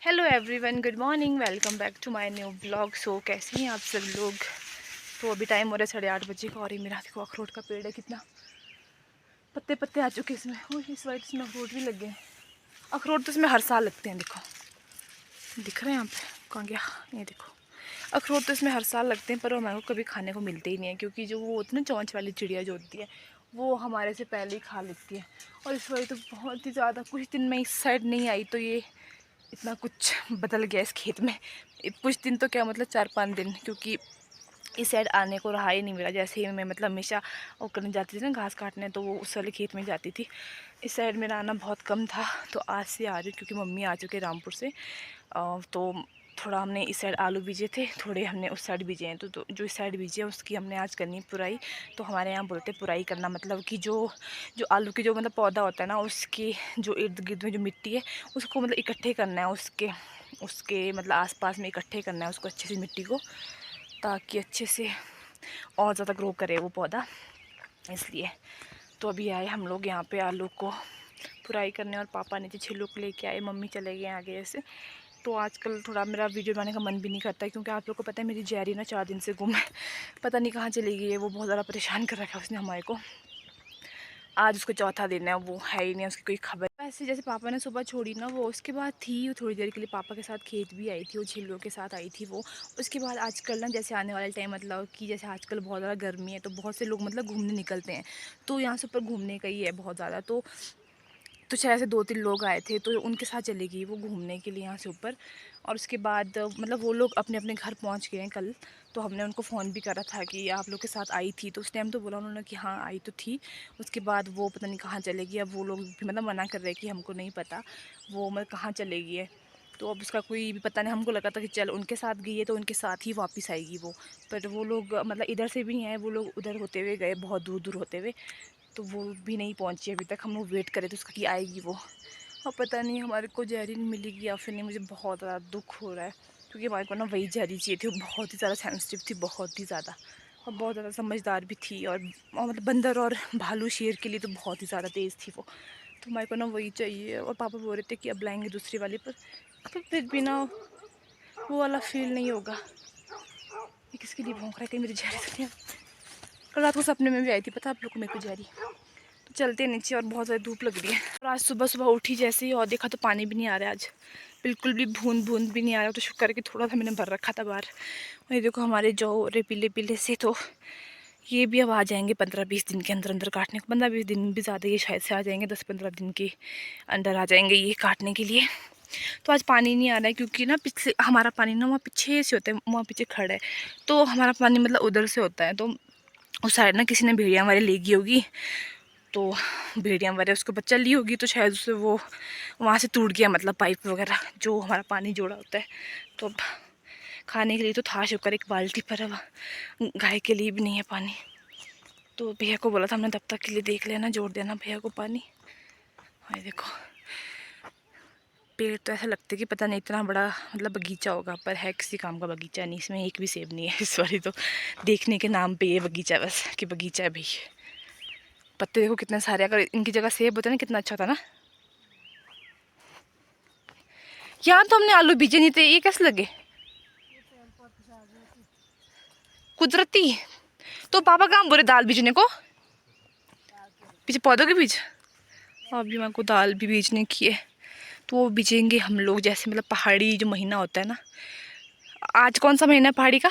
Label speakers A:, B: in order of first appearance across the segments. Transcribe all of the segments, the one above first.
A: Hello everyone, good morning, welcome back to my new blog. So कैसे हैं आप सब लोग। तो अभी टाइम हो रहा है 8:30 का और ये मेरा देखो अखरोट का पेड़ है, कितना पत्ते पत्ते आ चुके हैं इसमें। और इस वाइट इसमें अखरोट भी लग गए हैं। अखरोट तो इसमें हर साल लगते हैं, देखो दिख रहे हैं यहाँ पे, कहाँ गया ये देखो। अखरोट तो इसमें हर साल लगते हैं, पर वो हमारे को कभी खाने को मिलते ही नहीं है, क्योंकि जो वो होती है ना चोंच वाली चिड़िया जो होती है, वो हमारे से पहले ही खा लेती है। और इस वजह तो बहुत ही ज़्यादा कुछ दिन में इस साइड नहीं आई, तो ये इतना कुछ बदल गया इस खेत में। कुछ दिन तो क्या मतलब 4-5 दिन, क्योंकि इस साइड आने को रहा ही नहीं मेरा। जैसे ही मैं मतलब हमेशा वो करने जाती थी ना घास काटने, तो वो उस वाले खेत में जाती थी। इस साइड मेरा आना बहुत कम था, तो आज से आ रही हूँ, क्योंकि मम्मी आ चुके रामपुर से। तो थोड़ा हमने इस साइड आलू बीजे थे, थोड़े हमने उस साइड बीजे हैं। तो जो इस साइड बीजे हैं उसकी हमने आज करनी पुराई। तो हमारे यहाँ बोलते पुराई करना मतलब कि जो जो आलू की जो मतलब पौधा होता है ना, उसके जो इर्द गिर्द में जो मिट्टी है उसको मतलब इकट्ठे करना है, उसके उसके मतलब आसपास में इकट्ठे करना है उसको अच्छे से मिट्टी को, ताकि अच्छे से और ज़्यादा ग्रो करे वो पौधा, इसलिए। तो अभी आए हम लोग यहाँ पे आलू को पुराई करने, और पापा नीचे छिलुक लेके आए, मम्मी चले गए आगे ऐसे। तो आजकल थोड़ा मेरा वीडियो बनाने का मन भी नहीं करता है, क्योंकि आप लोग को पता है मेरी जैरी ना 4 दिन से गुम है, पता नहीं कहाँ चली गई है। वो बहुत ज़्यादा परेशान कर रखा है उसने हमारे को। आज उसको चौथा दिन है, वो है ही नहीं, उसकी कोई खबर। ऐसे जैसे पापा ने सुबह छोड़ी ना, वो उसके बाद थी थोड़ी देर के लिए पापा के साथ खेत भी आई थी, वो झिल्लों के साथ आई थी वो। उसके बाद आजकल ना जैसे आने वाले टाइम मतलब कि जैसे आजकल बहुत ज़्यादा गर्मी है, तो बहुत से लोग मतलब घूमने निकलते हैं। तो यहाँ से ऊपर घूमने का ही है बहुत ज़्यादा। तो शायद से 2-3 लोग आए थे, तो उनके साथ चली गई वो घूमने के लिए यहाँ से ऊपर। और उसके बाद मतलब वो लोग अपने अपने घर पहुँच गए हैं कल। तो हमने उनको फ़ोन भी करा था कि आप लोग के साथ आई थी, तो उस टाइम तो बोला उन्होंने कि हाँ आई तो थी। उसके बाद वो पता नहीं कहाँ चलेगी। अब वो लोग भी मतलब मना कर रहे हैं कि हमको नहीं पता वो मतलब कहाँ चलेगी है। तो अब उसका कोई भी पता नहीं। हमको लगा था कि चल उनके साथ गई है तो उनके साथ ही वापस आएगी वो, पर वो लोग मतलब इधर से भी हैं, वो लोग उधर होते हुए गए, बहुत दूर दूर होते हुए। तो वो भी नहीं पहुंची अभी तक। हम लोग वेट करें तो उसका कि आएगी वो। और पता नहीं हमारे को जहरीन मिलेगी या फिर नहीं। मुझे बहुत ज़्यादा दुख हो रहा है, क्योंकि हमारे को ना वही जहरी चाहिए थी। वो बहुत ही ज़्यादा सेंसिटिव थी, बहुत ही ज़्यादा, और बहुत ज़्यादा समझदार भी थी। और मतलब बंदर और भालू शेर के लिए तो बहुत ही ज़्यादा तेज़ थी वो। तो हमारे को ना वही चाहिए। और पापा बोल रहे थे कि अब लाएंगे दूसरी वाली, पर फिर भी ना वो वाला फील नहीं होगा। ये किसके लिए भौंक रहा है, कहीं मेरी जहरी तो नहीं। कल रात को सपने में भी आई थी, पता आप लोग को, मेरे को जहरी। तो चलते हैं नीचे, और बहुत ज़्यादा धूप लग रही है। और आज सुबह सुबह उठी जैसे ही और देखा तो पानी भी नहीं आ रहा है आज, बिल्कुल भी बूंद बूंद भी नहीं आ रहा। तो शुक्र करके थोड़ा सा मैंने भर रखा था बाहर। और ये देखो हमारे जो हो रहे पीले पीले से, तो ये भी अब आ जाएंगे 15-20 दिन के अंदर अंदर काटने को। 15-20 दिन भी ज़्यादा, ये शायद से आ जाएंगे 10-15 दिन के अंदर आ जाएंगे ये काटने के लिए। तो आज पानी नहीं आ रहा है, क्योंकि ना पिछले हमारा पानी ना वहाँ पीछे से होता है, वहाँ पीछे खड़ा है। तो हमारा पानी मतलब उधर से होता है। तो उस साइड ना किसी ने भेड़िया हमारे ले गई होगी, तो भेड़िया वगैरह उसको बच्चा ली होगी, तो शायद उससे वो वहाँ से टूट गया, मतलब पाइप वगैरह जो हमारा पानी जोड़ा होता है। तो अब खाने के लिए तो था शुक्र एक बाल्टी, पर अब गाय के लिए भी नहीं है पानी। तो भैया को बोला था हमने तब तक के लिए देख लेना, जोड़ देना भैया को पानी। और देखो पेड़ तो ऐसा लगता है कि पता नहीं इतना बड़ा मतलब बगीचा होगा, पर है किसी काम का बगीचा नहीं। इसमें एक भी सेब नहीं है इस बारी तो। देखने के नाम पे ये बगीचा बस कि बगीचा है भाई। पत्ते देखो कितने सारे, अगर इनकी जगह सेब होता ना कितना अच्छा था ना। यहाँ तो हमने आलू बीजे नहीं थे, ये कैसे लगे कुदरती। तो पापा कहाँ बोले दाल बीजने को, पीछे पौधों के बीच। अभी मेरे को दाल भी बीजने की है, तो वो बीजेंगे हम लोग। जैसे मतलब पहाड़ी जो महीना होता है ना, आज कौन सा महीना है पहाड़ी का।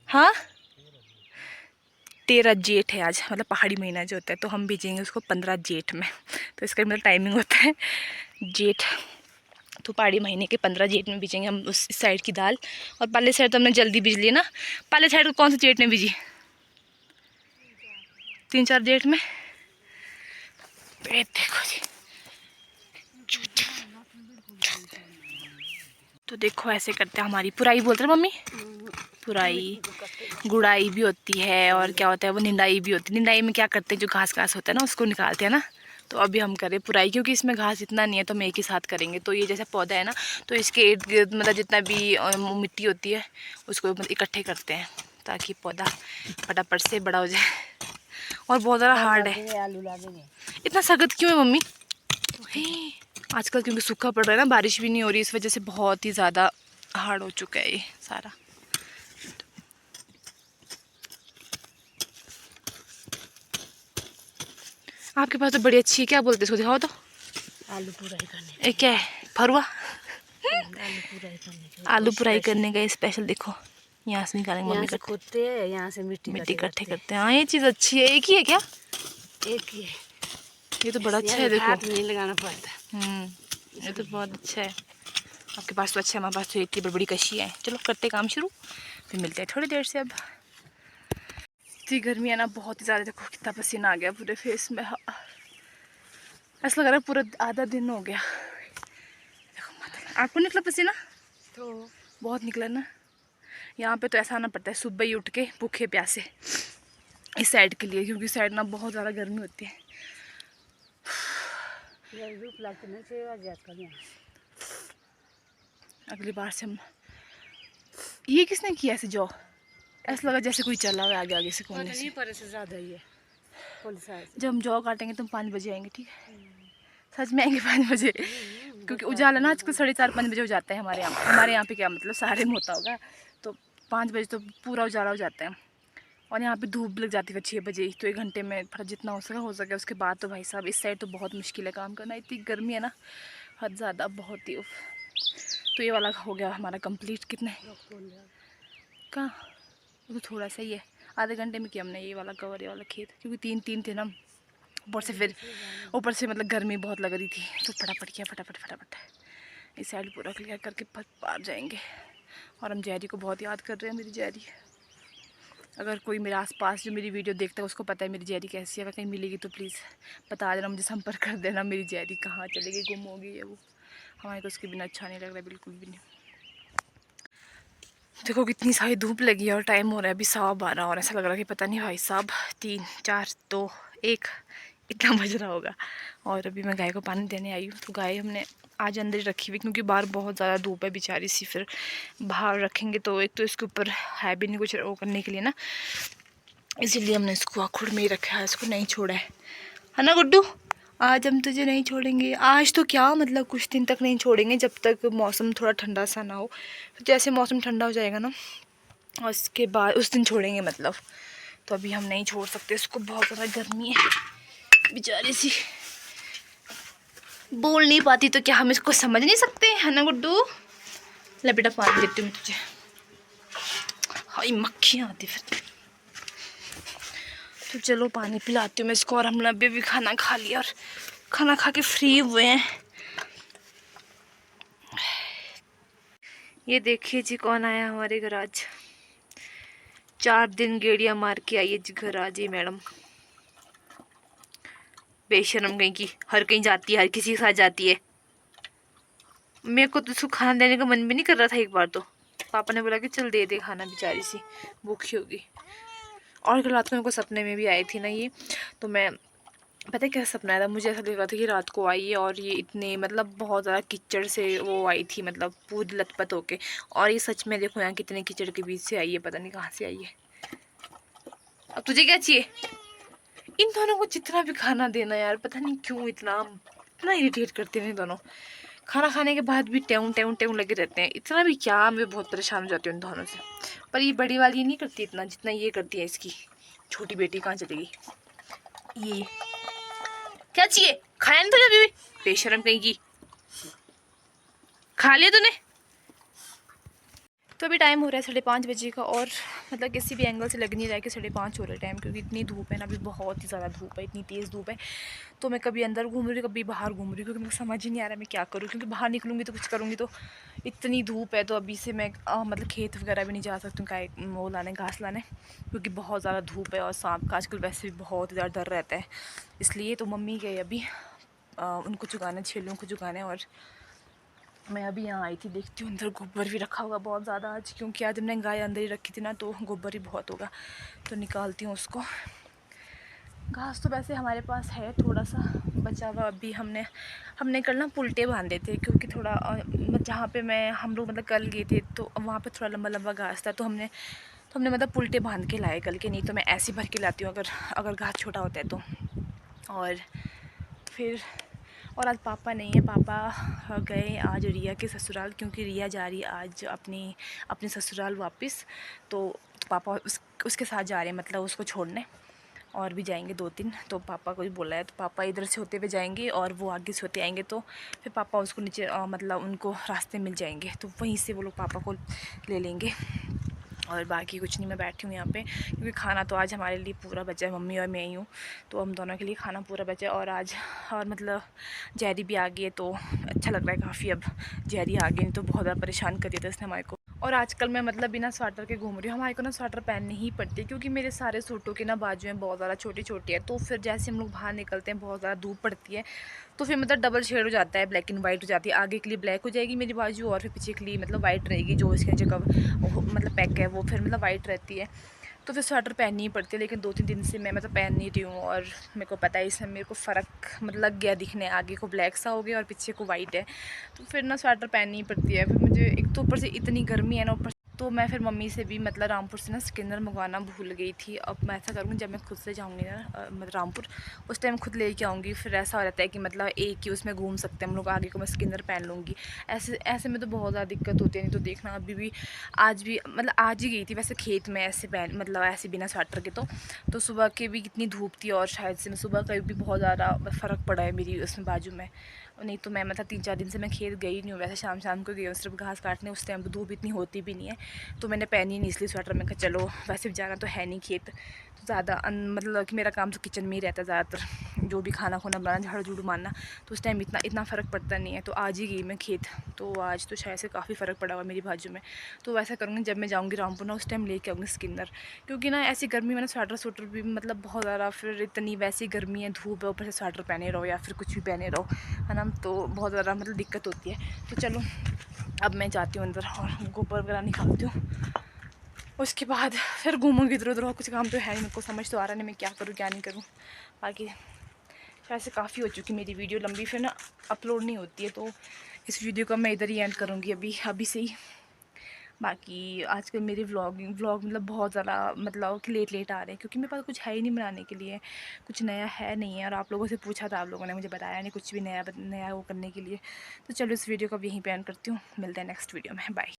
A: हाँ 13 जेठ है आज, मतलब पहाड़ी महीना जो होता है, तो हम बीजेंगे उसको 15 जेठ में। तो इसका मतलब टाइमिंग होता है जेठ। तो पहाड़ी महीने के 15 जेठ में बीजेंगे हम उस साइड की दाल। और पहले साइड तो हमने जल्दी बीज ली ना। पहले साइड कौन सा जेठ में बीजी, 3-4 जेठ में। देखो जी, तो देखो ऐसे करते हैं हमारी पुराई, बोलते हैं मम्मी पुराई। गुड़ाई भी होती है, और क्या होता है वो निंदाई भी होती है। निंदाई में क्या करते हैं, जो घास घास होता है ना उसको निकालते हैं ना। तो अभी हम करें पुराई, क्योंकि इसमें घास इतना नहीं है, तो हम एक ही साथ करेंगे। तो ये जैसा पौधा है ना, तो इसके इर्द गिर्द मतलब जितना भी मिट्टी होती है उसको मतलब इकट्ठे करते हैं, ताकि पौधा फटाफट से बड़ा हो जाए। और बहुत ज़्यादा हार्ड है।
B: आलू ला देंगे।
A: इतना सख्त क्यों है मम्मी। आजकल क्योंकि सूखा पड़ रहा है ना, बारिश भी नहीं हो रही, इस वजह से बहुत ही ज़्यादा हार्ड हो चुका है ये सारा। आपके पास तो बड़ी अच्छी है, क्या बोलते इसको, दिखाओ तो।
B: आलू पुराई करने।
A: ये क्या है, फरुआ? आलू
B: पुराई
A: पुराई करने का स्पेशल। देखो यहाँ से निकालेंगे, मम्मी
B: से खोदते हैं, यहाँ से मिट्टी
A: इकट्ठे करते हैं। हाँ ये चीज़ अच्छी है। एक ही है क्या?
B: एक ही है।
A: ये तो बड़ा अच्छा है, देखो
B: हाथ नहीं लगाना पड़ता।
A: ये तो बहुत अच्छा है। आपके पास तो अच्छा है, हमारे पास तो इतनी बड़ी बड़ी कशी है। चलो करते काम शुरू, फिर मिलते हैं थोड़ी देर से। अब इतनी गर्मी है ना, बहुत ही ज़्यादा। देखो कितना पसीना आ गया पूरे फेस में, ऐसा लग रहा है पूरा आधा दिन हो गया। देखो आपको निकला पसीना
B: तो
A: बहुत निकला ना। यहाँ पे तो ऐसा आना पड़ता है सुबह ही उठ के भूखे प्यासे इस साइड के लिए, क्योंकि इस साइड ना बहुत ज़्यादा गर्मी होती है। अगली बार से हम, ये किसने किया ऐसे जॉ? ऐसा लगा जैसे कोई चला हुआ आगे आगे से कोने से।
B: पर से ज़्यादा ही है।
A: जब हम जॉ काटेंगे तो हम 5 बजे आएंगे, ठीक है? सच में आएंगे 5 बजे, क्योंकि उजाला ना आजकल 4:30-5 बजे हो जाता है हमारे यहाँ। हमारे यहाँ पे क्या मतलब सारे में होता होगा, तो 5 बजे तो पूरा उजाला हो जाता है। और यहाँ पे धूप लग जाती है 6 बजे, तो 1 घंटे में जितना हो सके। उसके बाद तो भाई साहब इस साइड तो बहुत मुश्किल है काम करना, इतनी गर्मी है ना, हद ज़्यादा, बहुत ही। तो ये वाला हो गया हमारा कंप्लीट। कितने कहाँ, वो तो थोड़ा सा ही है, आधे घंटे में किया हमने ये वाला कवर, ये वाला खेत, क्योंकि 3 थे ना ऊपर से। फिर ऊपर से मतलब गर्मी बहुत लग रही थी, तो फटाफट किया, फटाफट इस साइड पूरा क्लियर करके पार जाएंगे। और हम जैरी को बहुत याद कर रहे हैं, मेरी जैरी। अगर कोई मेरे आसपास जो मेरी वीडियो देखता है उसको पता है मेरी जैरी कैसी है, अगर कहीं मिलेगी तो प्लीज़ बता देना, मुझे संपर्क कर देना। मेरी जैरी कहाँ चली गई, गुम हो गई है वो। हमारे को उसके बिना अच्छा नहीं लग रहा है, बिल्कुल भी नहीं। देखो कितनी सारी धूप लगी है और टाइम हो रहा है अभी 12:15, और ऐसा लग रहा है कि पता नहीं भाई साहब 3, 4, 2, 1 इतना बज रहा होगा। और अभी मैं गाय को पानी देने आई हूँ। तो गाय हमने आज अंदर ही रखी हुई, क्योंकि बाहर बहुत ज़्यादा धूप है बेचारी सी। फिर बाहर रखेंगे तो एक तो इसके ऊपर है भी नहीं कुछ वो करने के लिए ना, इसीलिए हमने इसको आखुड़ में ही रखा है, इसको नहीं छोड़ा है ना गुड्डू? आज हम तुझे नहीं छोड़ेंगे, आज तो क्या मतलब कुछ दिन तक नहीं छोड़ेंगे, जब तक मौसम थोड़ा ठंडा सा ना हो। तो जैसे मौसम ठंडा हो जाएगा ना, उसके बाद उस दिन छोड़ेंगे मतलब। तो अभी हम नहीं छोड़ सकते इसको, बहुत ज़्यादा गर्मी है, बेचारी सी बोल नहीं पाती, तो क्या हम इसको समझ नहीं सकते, है ना गुड्डू? ले बेटा पानी देती हूँ मैं तुझे। हाय मक्खियाँ आती फिर। तो चलो पानी पिलाती हूँ मैं इसको। और हम अभी भी खाना खा लिया और खाना खा के फ्री हुए हैं। ये देखिए जी कौन आया हमारे घर आज। 4 दिन गेड़िया मार के आई है जी घर आज ही मैडम। बेशरम कहीं की, हर कहीं जाती है, हर किसी के साथ जाती है। मेरे को तो उसको खाना देने का मन भी नहीं कर रहा था एक बार, तो पापा ने बोला कि चल दे दे खाना, बेचारी सी भूखी होगी। और कल रात को मेरे को सपने में भी आई थी ना ये, तो मैं पता है क्या सपना आया था मुझे? ऐसा लग रहा था कि रात को आई है और ये इतने मतलब बहुत ज़्यादा कीचड़ से वो आई थी, मतलब पूरी लथपथ होके। और ये सच में देखो यहाँ कितने कीचड़ के बीच से आई है, पता नहीं कहाँ से आई है। अब तुझे क्या चाहिए? इन दोनों को जितना भी खाना देना यार, पता नहीं क्यों इतना इरिटेट करते हैं दोनों। खाना खाने के बाद भी टेऊ टेऊ टेऊ लगे रहते हैं, इतना भी क्या, मैं बहुत परेशान हो जाती हूँ इन दोनों से। पर ये बड़ी वाली नहीं करती इतना जितना ये करती है। इसकी छोटी बेटी कहाँ चलेगी? ये क्या चाहिए? खाया नहीं तुझे अभी भी? बेशरम कहीं की, खा लिया तूने? तो अभी टाइम हो रहा है 5:30 बजे का, और मतलब किसी भी एंगल से लग नहीं रहा है कि 5:30 हो रहा है टाइम, क्योंकि इतनी धूप है ना, अभी बहुत ही ज़्यादा धूप है, इतनी तेज़ धूप है। तो मैं कभी अंदर घूम रही हूँ, कभी बाहर घूम रही हूँ, क्योंकि मुझे समझ ही नहीं आ रहा है मैं क्या करूँ, क्योंकि बाहर निकलूँगी तो कुछ करूँगी तो इतनी धूप है। तो अभी से मैं मतलब खेत वगैरह भी नहीं जा सकती हूँ, काय वो लाने, घास लाने, क्योंकि बहुत ज़्यादा धूप है। और सांप का आजकल वैसे भी बहुत ज़्यादा डर रहता है, इसलिए। तो मम्मी गए अभी उनको चुगाने, छेलों को चुगाने, और मैं अभी यहाँ आई थी। देखती हूँ अंदर गोबर भी रखा होगा बहुत ज़्यादा आज, क्योंकि आज हमने गाय अंदर ही रखी थी ना, तो गोबर ही बहुत होगा। तो निकालती हूँ उसको। घास तो वैसे हमारे पास है थोड़ा सा बचा हुआ। अभी हमने कल ना पुलटे बांधे थे, क्योंकि थोड़ा जहाँ पे हम लोग मतलब कल गए थे तो वहाँ पे थोड़ा लंबा लंबा घास था, तो हमने मतलब पुलटे बांध के लाए कल के। नहीं तो मैं ऐसे भर के लाती हूँ अगर घास छोटा होता है तो। और फिर और आज पापा नहीं है, पापा गए आज रिया के ससुराल, क्योंकि रिया जा रही है आज अपने ससुराल वापस। तो पापा उसके साथ जा रहे हैं, मतलब उसको छोड़ने, और भी जाएंगे 2-3। तो पापा को भी बोला है, तो पापा इधर से होते हुए जाएंगे और वो आगे से होते आएंगे। तो फिर पापा उसको नीचे मतलब उनको रास्ते मिल जाएंगे, तो वहीं से वो लोग पापा को ले लेंगे। और बाकी कुछ नहीं, मैं बैठी हूँ यहाँ पे, क्योंकि खाना तो आज हमारे लिए पूरा बचा है, मम्मी और मैं ही हूँ, तो हम दोनों के लिए खाना पूरा बचा है। और आज और मतलब जहरी भी आ गई है, तो अच्छा लग रहा है काफ़ी। अब जहरी आ गई, नहीं तो बहुत ज़्यादा परेशान कर दिया था इसने हमारे को। और आजकल मैं मतलब बिना स्वेटर के घूम रही हूँ। हमारे को ना स्वेटर पहननी ही पड़ती है, क्योंकि मेरे सारे सूटों की ना बाजुएं बहुत ज़्यादा छोटी छोटी है। तो फिर जैसे हम लोग बाहर निकलते हैं, बहुत ज़्यादा धूप पड़ती है, तो फिर मतलब डबल शेड हो जाता है, ब्लैक एंड वाइट हो जाती है। आगे के लिए ब्लैक हो जाएगी मेरी बाजू, और फिर पीछे के लिए मतलब वाइट रहेगी, जो इसके नीचे का मतलब पैक है वो फिर मतलब वाइट रहती है। तो फिर स्वेटर पहननी ही पड़ती है। लेकिन 2-3 दिन से मैं मतलब पहन नहीं रही हूँ, और मेरे को पता है इसमें मेरे को फ़र्क मतलब लग गया दिखने, आगे को ब्लैक सा हो गया और पीछे को वाइट है, तो फिर ना स्वेटर पहननी ही पड़ती है। फिर मुझे एक तो ऊपर से इतनी गर्मी है ना, ऊपर तो मैं फिर मम्मी से भी मतलब रामपुर से ना स्किनर मंगवाना भूल गई थी। अब मैं ऐसा करूँगी, जब मैं खुद से जाऊँगी ना मतलब रामपुर, उस टाइम खुद लेके आऊँगी। फिर ऐसा हो रहता है कि मतलब एक ही उसमें घूम सकते हैं हम लोग, आगे को मैं स्किनर पहन लूँगी। ऐसे ऐसे में तो बहुत ज़्यादा दिक्कत होती है। नहीं तो देखना अभी भी, आज भी मतलब आज ही गई थी वैसे खेत में, ऐसे पहन मतलब ऐसे बिना स्वेटर के। तो सुबह के भी कितनी धूप थी, और शायद से मैं सुबह का भी बहुत ज़्यादा फ़र्क पड़ा है मेरी उसमें बाजू में। नहीं तो मैं मतलब 3-4 दिन से मैं खेत गई नहीं हूँ, वैसे शाम शाम को गई हूँ सिर्फ घास काटने, उस टाइम धूप इतनी होती भी नहीं है, तो मैंने पहनी नहीं इसलिए स्वेटर। मैं कहा चलो वैसे भी जाना तो है नहीं खेत, तो ज़्यादा मतलब कि मेरा काम तो किचन में ही रहता है ज़्यादातर, जो भी खाना खुना बनाना, झाड़ू झूड़ू मारना, तो उस टाइम इतना फ़र्क पड़ता नहीं है। तो आज ही गई मैं खेत, तो आज तो शायद से काफ़ी फ़र्क पड़ा हुआ मेरी बाजू में। तो वैसा करूँगी, जब मैं जाऊँगी रामपुर ना, उस टाइम लेके आऊँगी स्किनर, क्योंकि ना ऐसी गर्मी में ना स्वेटर भी मतलब बहुत ज़्यादा, फिर इतनी वैसी गर्मी है, धूप है, ऊपर से स्वेटर पहने रहो या फिर कुछ भी पहने रहो, है ना, तो बहुत ज़्यादा मतलब दिक्कत होती है। तो चलो अब मैं जाती हूँ अंदर और गोबर वगैरह निकालती हूँ, उसके बाद फिर घूमूंगी इधर उधर। और कुछ काम तो है नहीं, मेरे को समझ तो आ रहा नहीं मैं क्या करूँ क्या नहीं करूँ। बाकी शायद से काफ़ी हो चुकी मेरी वीडियो लंबी, फिर ना अपलोड नहीं होती है, तो इस वीडियो को मैं इधर ही एंड करूँगी अभी से ही। बाकी आजकल मेरे व्लॉग मतलब बहुत ज़्यादा मतलब कि लेट आ रहे हैं, क्योंकि मेरे पास कुछ है ही नहीं बनाने के लिए, कुछ नया है नहीं है। और आप लोगों से पूछा था, आप लोगों ने मुझे बताया नहीं कुछ भी नया वो करने के लिए। तो चलो इस वीडियो को अब यहीं पे एंड करती हूँ, मिलते हैं नेक्स्ट वीडियो में, बाय।